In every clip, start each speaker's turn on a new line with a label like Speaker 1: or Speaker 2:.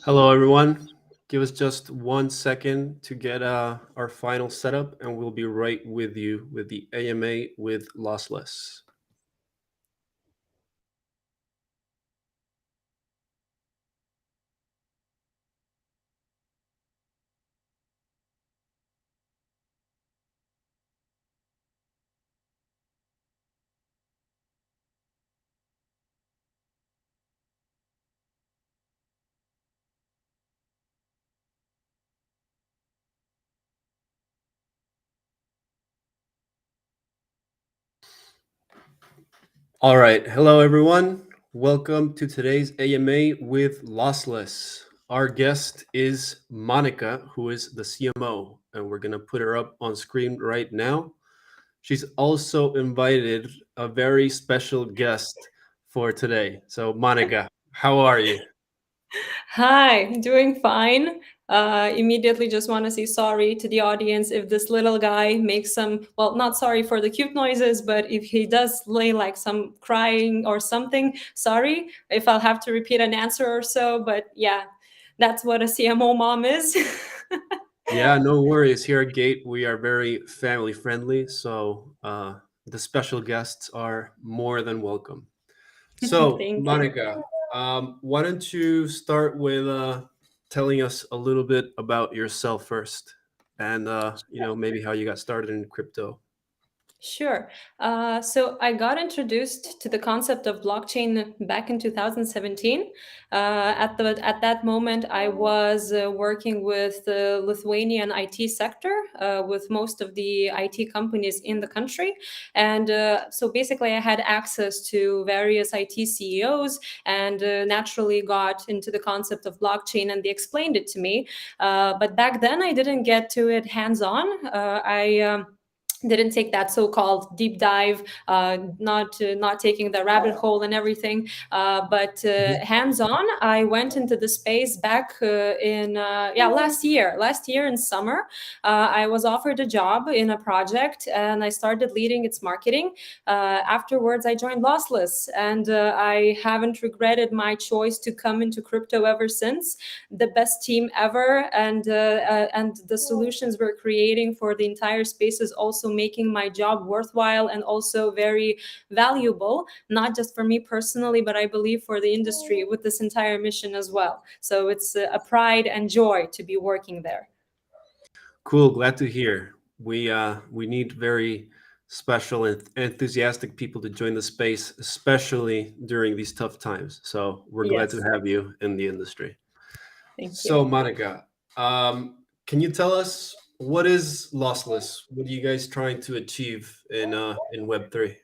Speaker 1: Hello, everyone. Give us just 1 second to get our final setup, and we'll be right with you with the AMA with Lossless. All right. Hello, everyone. Welcome to today's AMA with Lossless. Our guest is Monica, who is the CMO, and we're going to put her up on screen right now. She's also invited a very special guest for today. So, Monica, how are you?
Speaker 2: Hi, doing fine. Immediately just want to say sorry to the audience if this little guy makes some, well, not sorry for the cute noises, but if he does lay like some crying or something, sorry if I'll have to repeat an answer or so. But yeah, that's what a CMO mom is.
Speaker 1: Yeah, no worries. Here at Gate, we are very family friendly, so the special guests are more than welcome. So,
Speaker 2: Thank you.
Speaker 1: Monica, why don't you start with telling us a little bit about yourself first, and maybe how you got started in crypto.
Speaker 2: Sure. So I got introduced to the concept of blockchain back in 2017. At that moment, I was working with the Lithuanian IT sector, with most of the IT companies in the country, and so basically, I had access to various IT CEOs, and naturally got into the concept of blockchain, and they explained it to me. But back then, I didn't get to it hands on. I didn't take that so-called deep dive, not taking the rabbit hole and everything, but
Speaker 1: Mhm.
Speaker 2: hands-on. I went into the space back in last year in summer. I was offered a job in a project, and I started leading its marketing. Afterwards, I joined Lossless, and I haven't regretted my choice to come into crypto ever since. The best team ever, and the solutions we're creating for the entire space is also making my job worthwhile and also very valuable, not just for me personally, but I believe for the industry with this entire mission as well. So it's a pride and joy to be working there.
Speaker 1: Cool, glad to hear. We need very special and enthusiastic people to join the space, especially during these tough times. So we're glad to
Speaker 2: Yes,
Speaker 1: have you in the industry.
Speaker 2: thank you.
Speaker 1: So, Monica, can you tell us what is lossless? What are you guys trying to achieve in Web3?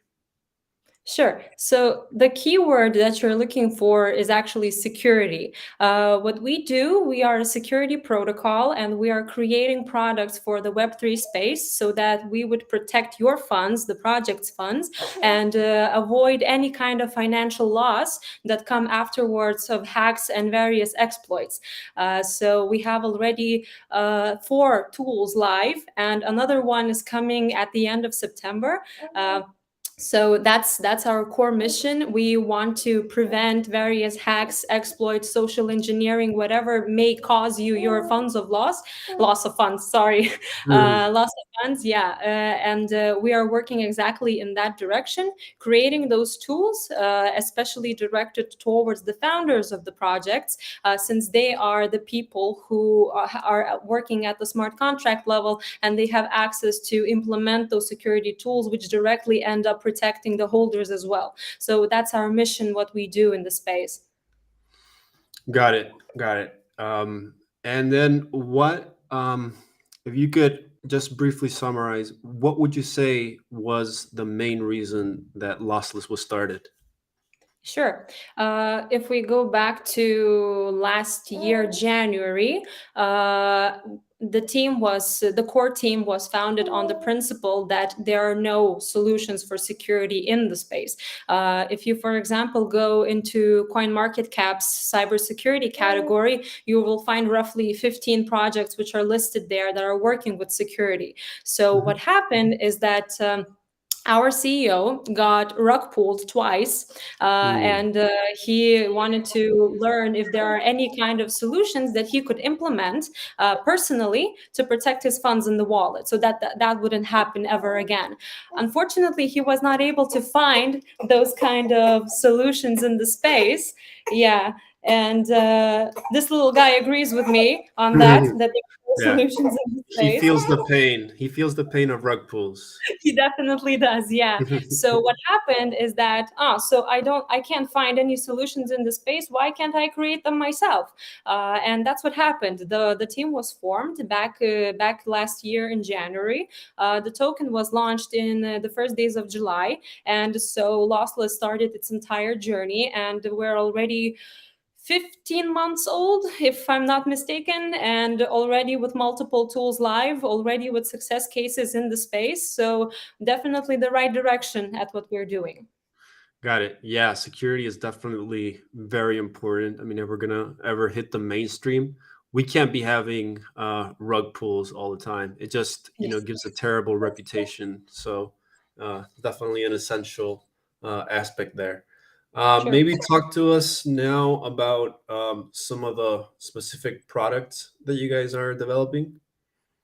Speaker 2: Sure. So the keyword that you're looking for is actually security. What we do, we are a security protocol, and we are creating products for the Web3 space so that we would protect your funds, the project's funds, and avoid any kind of financial loss that come afterwards of hacks and various exploits. So we have already 4 tools live, and another one is coming at the end of September. So that's our core mission. We want to prevent various hacks, exploits, social engineering, whatever may cause you your funds of loss of funds. Sorry,
Speaker 1: Mhm.
Speaker 2: loss of funds. Yeah, and we are working exactly in that direction, creating those tools, especially directed towards the founders of the projects, since they are the people who are working at the smart contract level, and they have access to implement those security tools, which directly end up protecting the holders as well. So that's our mission, what we do in the space.
Speaker 1: Got it. Got it. And then if you could just briefly summarize, what would you say was the main reason that Lossless was started?
Speaker 2: Sure. If we go back to last year, January, uh, the core team was founded on the principle that there are no solutions for security in the space. If you, for example, go into CoinMarketCap's cybersecurity category, you will find roughly 15 projects which are listed there that are working with security. So what
Speaker 1: Mhm.
Speaker 2: happened is that our CEO got rug pulled twice,
Speaker 1: Mm,
Speaker 2: and he wanted to learn if there are any kind of solutions that he could implement personally to protect his funds in the wallet, so that wouldn't happen ever again. Unfortunately, he was not able to find those kind of solutions in the space. Yeah, and this little guy agrees with me on that there are no
Speaker 1: yeah,
Speaker 2: solutions in the
Speaker 1: he
Speaker 2: space.
Speaker 1: feels the pain. He feels the pain of rug pulls.
Speaker 2: He definitely does, yeah. So what happened is that, so I can't find any solutions in the space, why can't I create them myself? And that's what happened. The team was formed back last year in January. The token was launched in the first days of July, and so Lossless started its entire journey, and we're already 15 months old, if I'm not mistaken, and already with multiple tools live, already with success cases in the space. So definitely the right direction at what we're doing.
Speaker 1: Got it. Yeah, security is definitely very important. I mean, if we're gonna ever hit the mainstream, we can't be having rug pulls all the time. It just,
Speaker 2: Yes,
Speaker 1: gives a terrible reputation. So, definitely an essential aspect there.
Speaker 2: sure.
Speaker 1: Maybe talk to us now about some of the specific products that you guys are developing.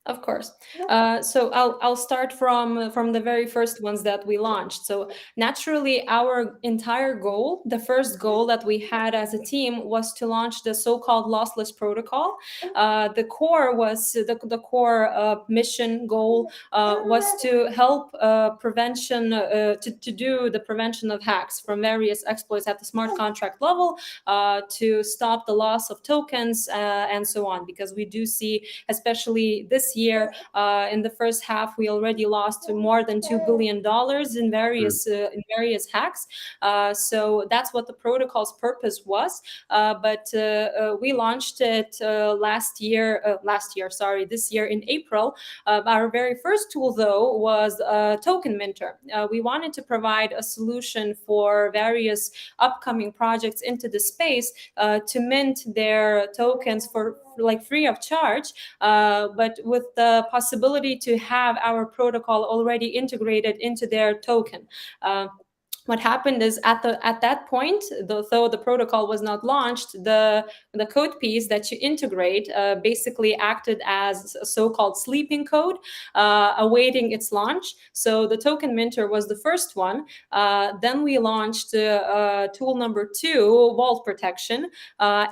Speaker 2: Of course. So I'll start from the very first ones that we launched. So naturally, our entire goal, the first goal that we had as a team, was to launch the so-called lossless protocol. The core was the core mission goal was to help prevention to do the prevention of hacks from various exploits at the smart contract level, to stop the loss of tokens and so on. Because we do see, especially this year, in the first half, we already lost more than $2 billion
Speaker 1: Mm,
Speaker 2: in various hacks. So that's what the protocol's purpose was. But we launched it sorry, this year in April. Our very first tool, though, was Token Minter. We wanted to provide a solution for various upcoming projects into the space to mint their tokens for like free of charge, but with the possibility to have our protocol already integrated into their token. What happened is at that point, though the protocol was not launched, the code piece that you integrate basically acted as a so-called sleeping code, awaiting its launch. So the token minter was the first one. Then we launched tool number two, vault protection,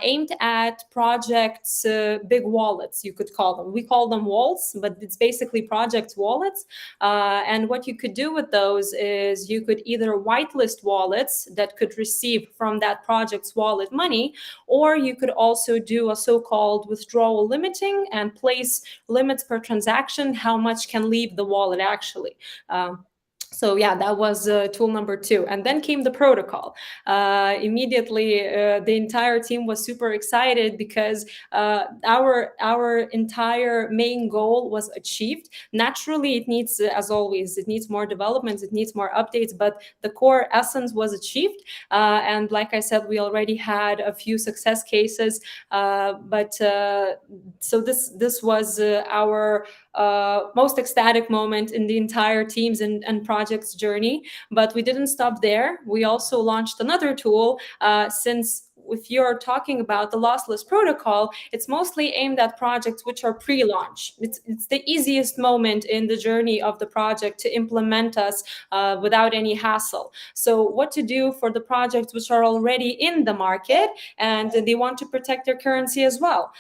Speaker 2: aimed at projects, big wallets, you could call them. We call them vaults, but it's basically project wallets. And what you could do with those is you could either whitelist wallets that could receive from that project's wallet money, or you could also do a so-called withdrawal limiting and place limits per transaction, how much can leave the wallet actually. So yeah, that was tool number two, and then came the protocol. Immediately, the entire team was super excited because our entire main goal was achieved. Naturally, it needs, as always, it needs more developments, it needs more updates, but the core essence was achieved. And like I said, we already had a few success cases, but so this was our most ecstatic moment in the entire teams and projects journey. But we didn't stop there. We also launched another tool, since if you're talking about the lossless protocol, it's mostly aimed at projects which are pre-launch. It's the easiest moment in the journey of the project to implement us without any hassle. So what to do for the projects which are already in the market and they want to protect their currency as well?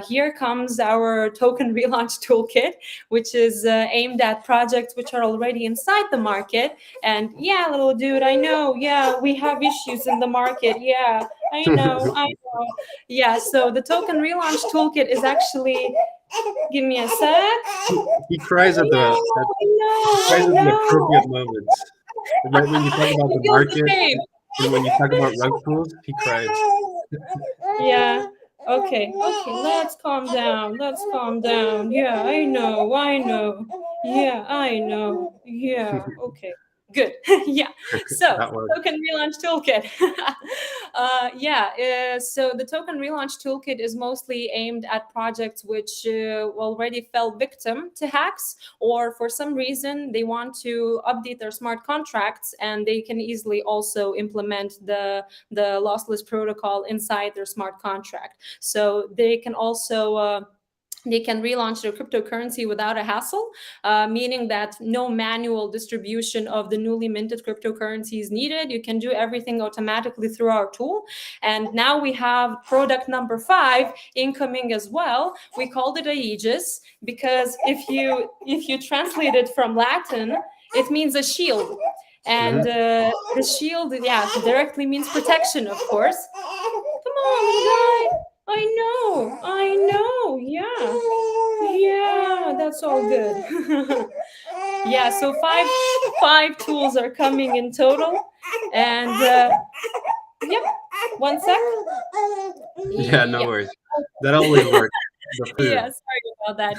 Speaker 2: Here comes our token relaunch toolkit, which is aimed at projects which are already inside the market. And yeah, little dude, I know, yeah, we have issues in the market. Yeah, I know, I know. Yeah, so the token relaunch toolkit is actually, give me a sec.
Speaker 1: he cries at
Speaker 2: Yeah,
Speaker 1: he cries
Speaker 2: I
Speaker 1: at the
Speaker 2: know.
Speaker 1: appropriate moments. Right when you talk about
Speaker 2: He
Speaker 1: the
Speaker 2: feels the
Speaker 1: market
Speaker 2: pain.
Speaker 1: and when you talk about rug pulls, he cries.
Speaker 2: Yeah. Okay. Okay. Let's calm down. Let's calm down. Yeah, I know. I know. Yeah, I know. Yeah. Okay. Good. Yeah. So
Speaker 1: That works.
Speaker 2: token relaunch toolkit. So the token relaunch toolkit is mostly aimed at projects which already fell victim to hacks, or for some reason they want to update their smart contracts, and they can easily also implement the lossless protocol inside their smart contract. So they can relaunch their cryptocurrency without a hassle, meaning that no manual distribution of the newly minted cryptocurrency is needed. You can do everything automatically through our tool. And now we have product number 5 incoming as well. We called it Aegis because if you translate it from Latin, it means a shield. And the shield, yeah, directly means protection, of course. Come on, little guy. I know. Yeah, that's all good. Yeah, so five tools are coming in total, and yeah, one sec.
Speaker 1: Yeah, no
Speaker 2: Yeah.
Speaker 1: worries. That always works. The
Speaker 2: Yeah,
Speaker 1: food.
Speaker 2: sorry about that.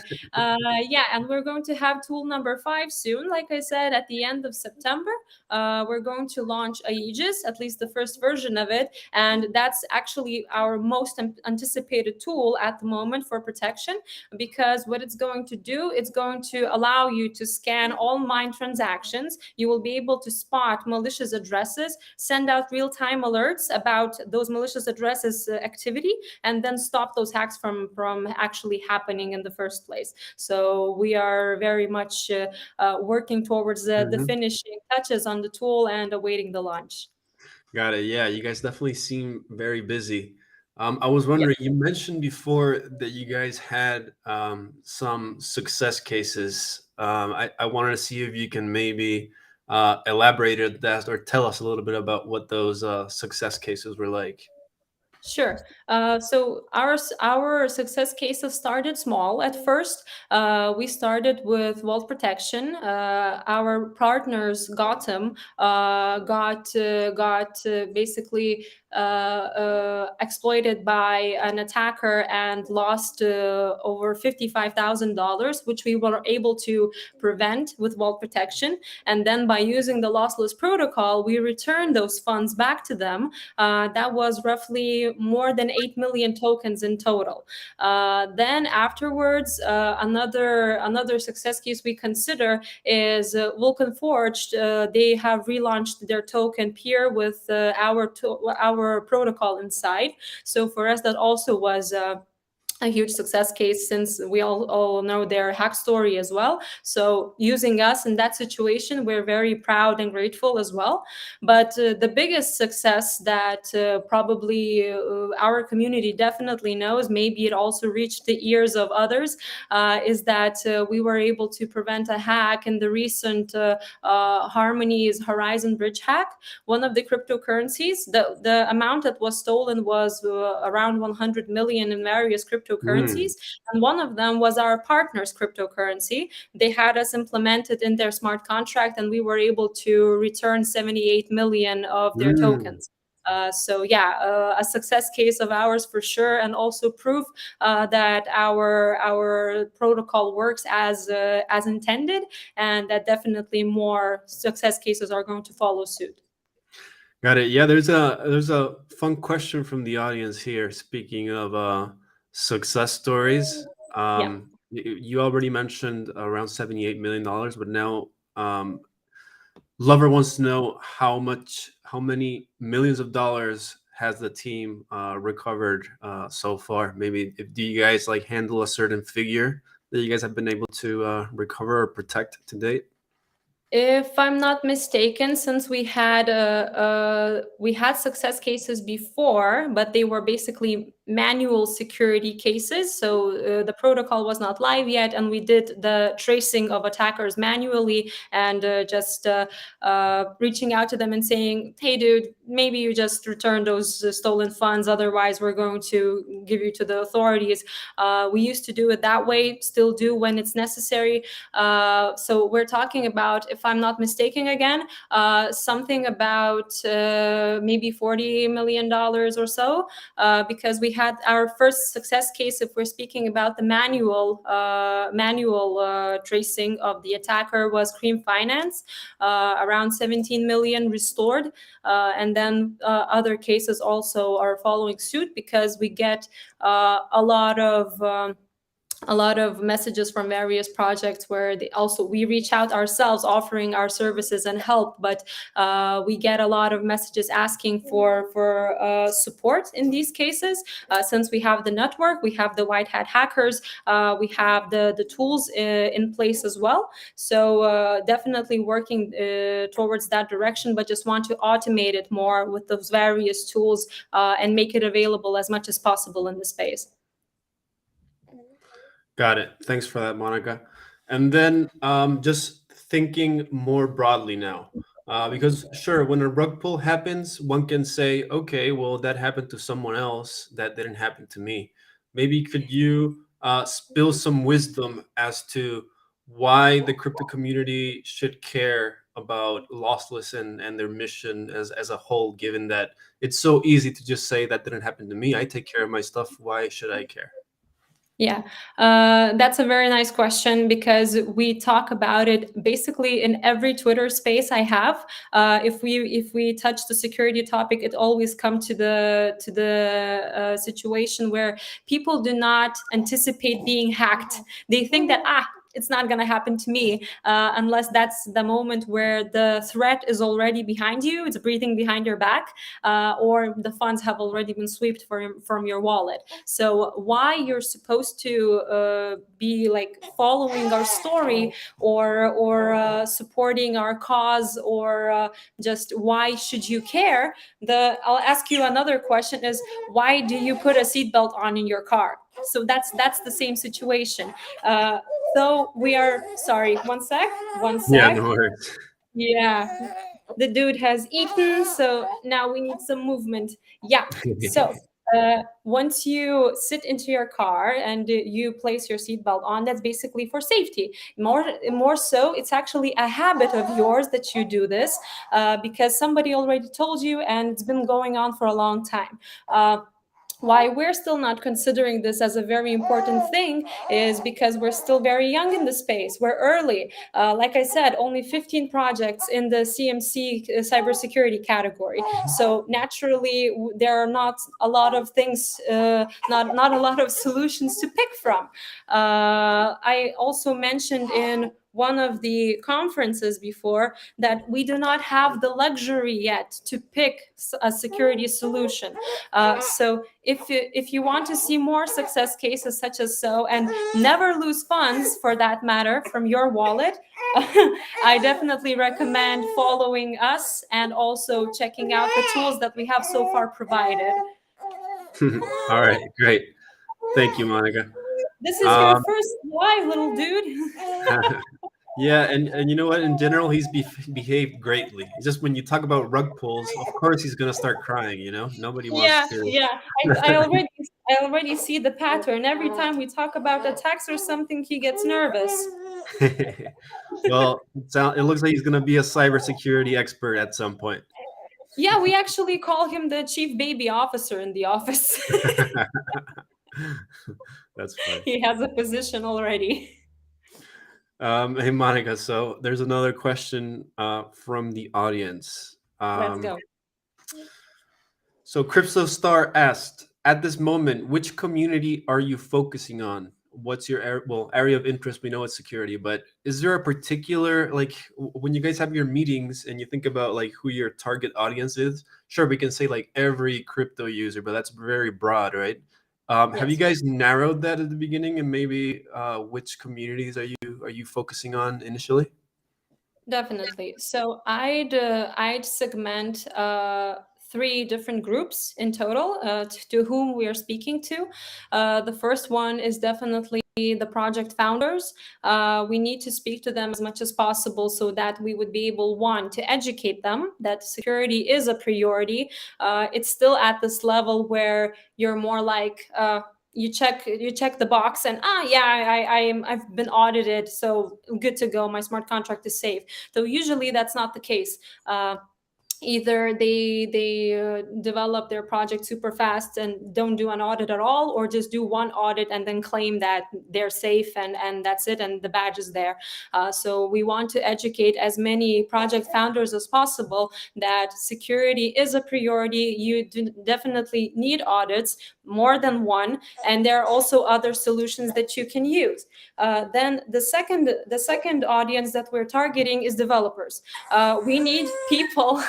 Speaker 2: Yeah, and we're going to have tool number 5 soon. Like I said, at the end of September, we're going to launch Aegis, at least the first version of it, and that's actually our most anticipated tool at the moment for protection, because what it's going to do, it's going to allow you to scan all mine transactions. You will be able to spot malicious addresses, send out real-time alerts about those malicious addresses activity, and then stop those hacks from actually happening in the first place. So we are very much working towards the
Speaker 1: Mhm.
Speaker 2: finishing touches on the tool and awaiting the launch.
Speaker 1: Got it. Yeah, you guys definitely seem very busy. I was
Speaker 2: Yeah.
Speaker 1: wondering, you mentioned before that you guys had some success cases. I wanted to see if you can maybe elaborate on that or tell us a little bit about what those success cases were like.
Speaker 2: Sure. So our success cases started small at first. We started with vault protection. Our partners Gotham got basically exploited by an attacker and lost over $55,000, which we were able to prevent with vault protection. And then by using the lossless protocol, we returned those funds back to them. That was roughly more than 8 million tokens in total. Then afterwards, another success case we consider is Vulcan Forged. They have relaunched their token peer with our protocol inside. So for us, that also was a huge success case, since we all know their hack story as well. So using us in that situation, we're very proud and grateful as well. But the biggest success that probably our community definitely knows, maybe it also reached the ears of others, is that we were able to prevent a hack in the recent Harmony's Horizon Bridge hack. One of the cryptocurrencies, the amount that was stolen was around 100 million in various cryptocurrencies,
Speaker 1: Mm,
Speaker 2: and one of them was our partner's cryptocurrency. They had us implemented in their smart contract, and we were able to return 78 million of their
Speaker 1: mm.
Speaker 2: tokens. So yeah, a success case of ours for sure, and also proof that our protocol works as intended, and that definitely more success cases are going to follow suit.
Speaker 1: Got it. Yeah, there's a fun question from the audience here. Speaking of success stories,
Speaker 2: Yeah.
Speaker 1: you already mentioned around $78 million, but now Lover wants to know how many millions of dollars has the team recovered so far? Maybe if do you guys like handle a certain figure that you guys have been able to recover or protect to date?
Speaker 2: If I'm not mistaken, since we had success cases before, but they were basically manual security cases. So the protocol was not live yet, and we did the tracing of attackers manually, and just reaching out to them and saying, "Hey, dude, maybe you just return those stolen funds. Otherwise, we're going to give you to the authorities." We used to do it that way, still do when it's necessary. So we're talking about, if I'm not mistaken again, something about maybe $40 million or so, because we had our first success case, if we're speaking about the manual tracing of the attacker, was Cream Finance, around 17 million restored. And then other cases also are following suit, because we get a lot of messages from various projects where we reach out ourselves offering our services and help, but we get a lot of messages asking for support in these cases. Since we have the network, we have the white hat hackers, we have the tools in place as well. So definitely working towards that direction, but just want to automate it more with those various tools and make it available as much as possible in the space.
Speaker 1: Got it. Thanks for that, Monica. And then just thinking more broadly now, because sure, when a rug pull happens, one can say, okay, well, that happened to someone else. That didn't happen to me. Maybe could you spill some wisdom as to why the crypto community should care about Lossless and their mission as a whole, given that it's so easy to just say that didn't happen to me. I take care of my stuff. Why should I care?
Speaker 2: Yeah, that's a very nice question, because we talk about it basically in every Twitter space I have. If we touch the security topic, it always comes to the situation where people do not anticipate being hacked. They think that it's not going to happen to me, unless that's the moment where the threat is already behind you, it's breathing behind your back, or the funds have already been swept from your wallet. So why you're supposed to be like following our story, or supporting our cause, or just why should you care? I'll ask you another question: is why do you put a seatbelt on in your car? So that's the same situation. So we are sorry. One sec. One
Speaker 1: Yeah,
Speaker 2: sec.
Speaker 1: no worries.
Speaker 2: Yeah, the dude has eaten, so now we need some movement. Yeah. So once you sit into your car and you place your seatbelt on, that's basically for safety. More so, it's actually a habit of yours that you do this, because somebody already told you, and it's been going on for a long time. Why we're still not considering this as a very important thing is because we're still very young in the space. We're early. Like I said, only 15 projects in the CMC cybersecurity category. So naturally, there are not a lot of things, not a lot of solutions to pick from. I also mentioned in one of the conferences before that we do not have the luxury yet to pick a security solution. So if you want to see more success cases such as so, and never lose funds for that matter from your wallet, I definitely recommend following us and also checking out the tools that we have so far provided.
Speaker 1: All right, great. Thank you, Monica.
Speaker 2: This is your
Speaker 1: Um,
Speaker 2: first live, little dude.
Speaker 1: yeah, and you know what? In general, he's behaved greatly. It's just when you talk about rug pulls, of course he's gonna start crying. You know, nobody wants
Speaker 2: Yeah,
Speaker 1: to.
Speaker 2: yeah. I already see the pattern. Every time we talk about attacks or something, he gets nervous.
Speaker 1: Well, it looks like he's gonna be a cybersecurity expert at some point.
Speaker 2: Yeah, we actually call him the chief baby officer in the office.
Speaker 1: That's funny.
Speaker 2: He has a position already.
Speaker 1: Hey, Monica. So there's another question from the audience.
Speaker 2: Let's go.
Speaker 1: So CryptoStar asked, at this moment, which community are you focusing on? What's your area of interest? We know it's security, but is there a particular, like, when you guys have your meetings and you think about like who your target audience is? Sure, we can say like every crypto user, but that's very broad, right? Have you
Speaker 2: Yes.
Speaker 1: guys narrowed that at the beginning, and maybe which communities are you focusing on initially?
Speaker 2: Definitely. So I'd segment three different groups in total, to whom we are speaking to. The first one is definitely the project founders. We need to speak to them as much as possible so that we would be able, one, to educate them that security is a priority. It's still at this level where you're more like, you check the box and yeah, I've been audited, so I'm good to go, my smart contract is safe. So usually that's not the case. either they develop their project super fast and don't do an audit at all, or just do one audit and then claim that they're safe, and that's it, and the badge is there. So we want to educate as many project founders as possible that security is a priority. You do definitely need audits, more than one, and there are also other solutions that you can use. Then the second audience that we're targeting is developers. We need people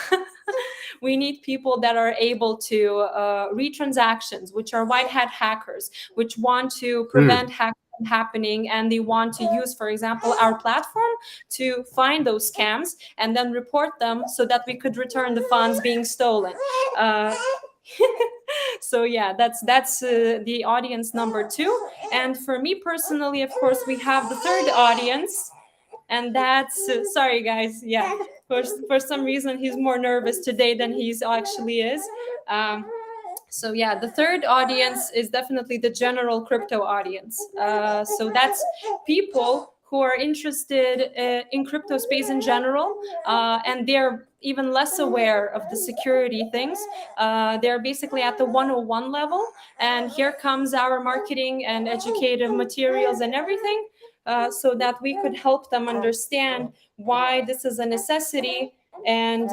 Speaker 2: we need people that are able to read transactions, which are white hat hackers, which want to prevent hacking from happening, and they want to use, for example, our platform to find those scams and then report them so that we could return the funds being stolen. Uh, so yeah, that's the audience number two. And for me personally, of course, we have the third audience, and that's sorry guys, yeah, for some reason he's more nervous today than he's actually is. um, so yeah, the third audience is definitely the general crypto audience. So that's people who are interested in crypto space in general, and they're even less aware of the security things. They're basically at the 101 level, and here comes our marketing and educative materials and everything, so that we could help them understand why this is a necessity, and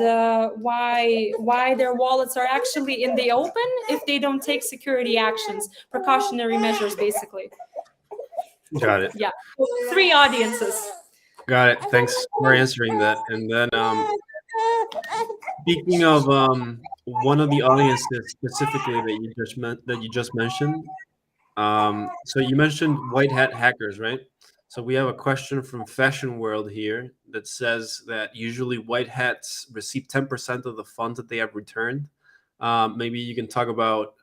Speaker 2: why their wallets are actually in the open if they don't take security actions, precautionary measures, basically.
Speaker 1: Got it.
Speaker 2: Yeah, three audiences.
Speaker 1: Got it. Thanks for answering that. And then, speaking of one of the audiences specifically that you just mentioned, so you mentioned white hat hackers, right? So we have a question from Fashion World here that says that usually white hats receive 10% of the funds that they have returned. Maybe you can talk about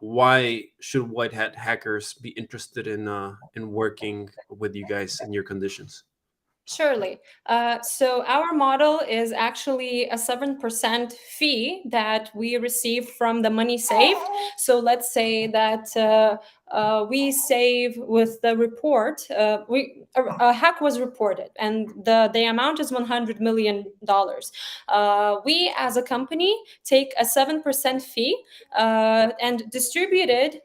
Speaker 1: why should white hat hackers be interested in working with you guys in your conditions?
Speaker 2: Surely. So our model is actually a 7% fee that we receive from the money saved. So let's say that we save with the report. A hack was reported, and the amount is $100 million. We, as a company, take a 7% fee and distribute it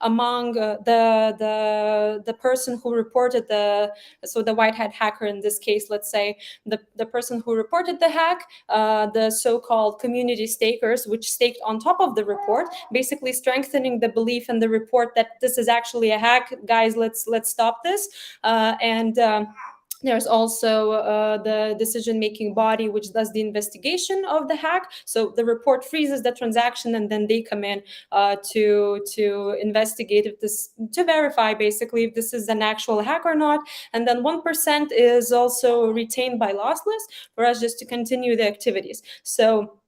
Speaker 2: among the person who reported the white hat hacker in this case. Let's say the person who reported the hack, the so-called community stakers, which staked on top of the report, basically strengthening the belief in the report that this is actually a hack. Guys, let's stop this. And there's also the decision-making body which does the investigation of the hack. So the report freezes the transaction, and then they come in to investigate if this, to verify basically if this is an actual hack or not. And then 1% is also retained by Lossless for us just to continue the activities. So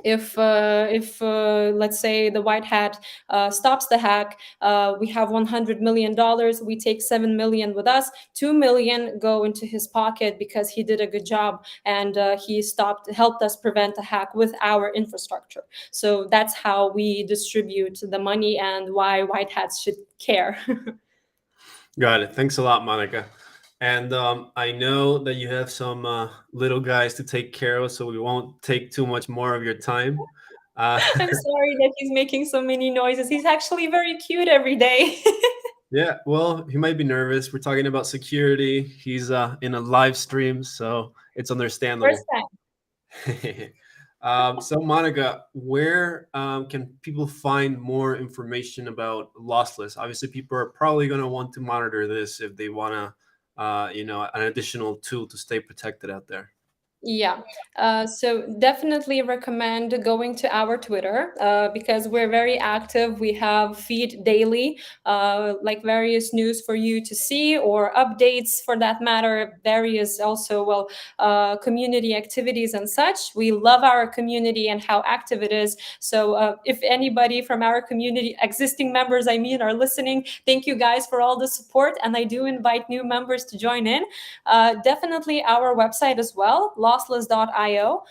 Speaker 2: if let's say the white hat stops the hack, we have $100 million. We take 7 million with us. 2 million go into his pocket because he did a good job, and he helped us prevent a hack with our infrastructure. So that's how we distribute the money, and why white hats should care.
Speaker 1: Got it. Thanks a lot, Monica. And I know that you have some little guys to take care of, so we won't take too much more of your time.
Speaker 2: I'm sorry that he's making so many noises. He's actually very cute every day.
Speaker 1: Yeah, well, he might be nervous. We're talking about security. He's in a live stream, so it's
Speaker 2: First
Speaker 1: understandable.
Speaker 2: time.
Speaker 1: So, Monica, where can people find more information about Lossless? Obviously, people are probably going to want to monitor this if they want to, an additional tool to stay protected out there.
Speaker 2: Yeah, so definitely recommend going to our Twitter because we're very active. We have feed daily, like various news for you to see, or updates for that matter, various also, community activities and such. We love our community and how active it is. So if anybody from our community, existing members, I mean, are listening, thank you guys for all the support. And I do invite new members to join in. Definitely our website as well, lossless.io.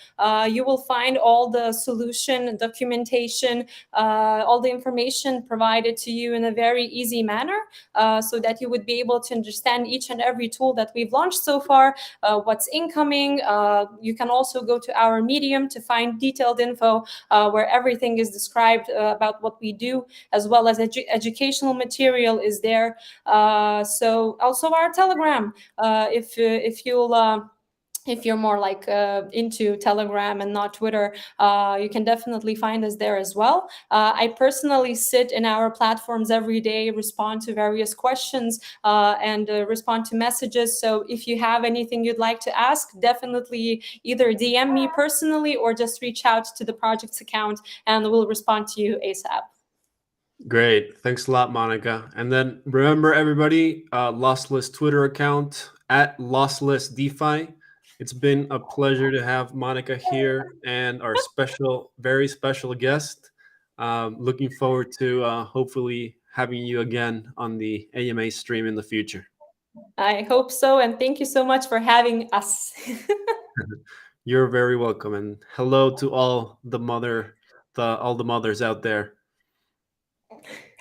Speaker 2: You will find all the solution documentation, all the information provided to you in a very easy manner, so that you would be able to understand each and every tool that we've launched so far, what's incoming. You can also go to our Medium to find detailed info where everything is described about what we do, as well as educational material is there. So also our Telegram, if you're more like into Telegram and not Twitter, you can definitely find us there as well. I personally sit in our platforms every day, respond to various questions, and respond to messages. So if you have anything you'd like to ask, definitely either DM me personally or just reach out to the project's account and we'll respond to you ASAP.
Speaker 1: Great. Thanks a lot, Monica. And then remember, everybody, Lossless Twitter account at Lossless DeFi. It's been a pleasure to have Monica here and our special, very special guest. Looking forward to hopefully having you again on the AMA stream in the future.
Speaker 2: I hope so, and thank you so much for having us.
Speaker 1: You're very welcome, and hello to all the mothers out there.